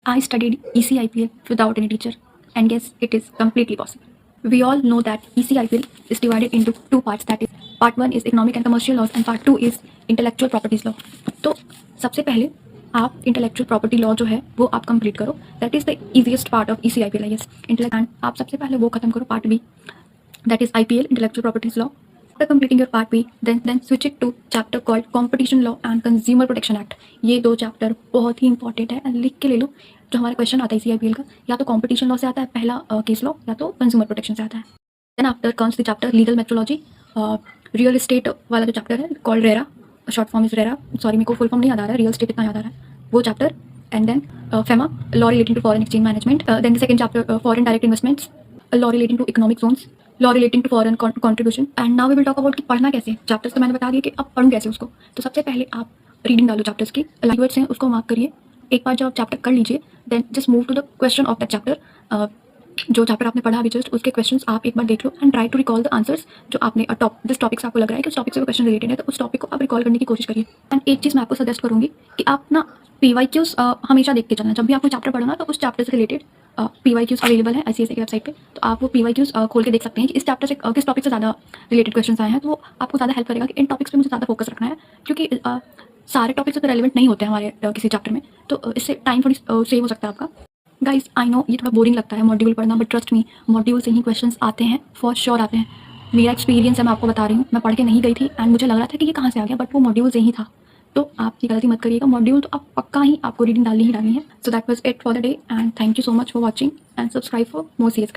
I studied ECIPL without any teacher, and yes, it is completely possible. We all know that ECIPL is divided into two parts. That is, part one is economic and commercial laws, and part two is intellectual properties law. तो सबसे पहले आप intellectual property law जो है वो आप complete करो. That is the easiest part of ECIPL, I guess. And आप सबसे पहले वो खत्म करो part B, that is IPL, Intellectual Properties Law. After completing your part B, then switch it to chapter called Competition Law and Consumer Protection Act. ये दो chapter बहुत ही important है, लिख के ले लो. जो हमारा क्वेश्चन आता है CIPL का, या तो कॉम्पिटिशन लॉ से आता है पहला केस लॉ, या तो कंज्यूमर प्रोटेक्शन से आता है. Then after comes the chapter legal metrology. Real estate वाला जो चैप्टर है called RERA, short form is RERA. Sorry, मेरे को फुल फॉर्म नहीं याद आ रहा है, रियल एस्टेट इतना याद आ रहा है, वो chapter. And then FEMA, law relating to foreign exchange management. Then the second chapter foreign direct investments, law relating to economic zones, law relating to foreign contribution. And now we will talk about कि पढ़ना कैसे. Chapters तो मैंने बता दिया कि अब पढ़ूँ कैसे उसको. तो सबसे पहले आप रीडिंग डालो चैप्टर्स की, लैंग्वेज हैं उसको मार्क करिए. एक बार जब आप चैप्टर कर लीजिए, then just move to the question of that chapter. जो चैप्टर आपने पढ़ा अभी जस्ट, उसके क्वेश्चंस आप एक बार देख लो and try to recall the answers जो आपने जिस टॉपिक से आपको लग रहा है कि उस टॉपिक से वो क्वेश्चन रिलेटेड है, तो उस टॉपिक को आप रिकॉल करने की कोशिश करिए. एंड एक चीज़ मैं आपको सजेस्ट करूँगी कि आप ना PYQs हमेशा देख के चलना. जब भी आपको चैप्टर पढ़ो ना, तो उस चैप्टर से रिलेटेड PYQs अवेलेबल है ICSE की वेबसाइट पे. तो आप वो PYQs खोल के देख सकते हैं कि इस चैप्टर से किस टॉपिक से ज़्यादा रिलेटेड क्वेश्चन आए हैं. तो वो आपको ज़्यादा हेल्प करेगा कि इन टॉपिक्स पे मुझे ज़्यादा फोकस रखना है, क्योंकि सारे टॉपिक्स तो रेलेवेंट नहीं होते हैं हमारे किसी चैप्टर में. तो इससे टाइम थोड़ी सेव हो सकता है आपका. गाइस, आई नो ये थोड़ा बोरिंग लगता है मॉड्यूल पढ़ना, बट ट्रस्ट मी, मॉड्यूल से ही क्वेश्चंस आते हैं, फॉर श्योर आते हैं. मेरा एक्सपीरियंस है, मैं आपको बता रही हूँ. मैं पढ़ के नहीं गई थी एंड मुझे लग रहा था कि ये कहाँ से आ गया, बट वो मॉड्यूल से ही था. तो आप ये गलती मत करिएगा, मॉड्यूल तो आप पक्का ही आपको रीडिंग डालनी ही डालनी है. So that was it for the day and thank you so much for watching and subscribe for more serious content.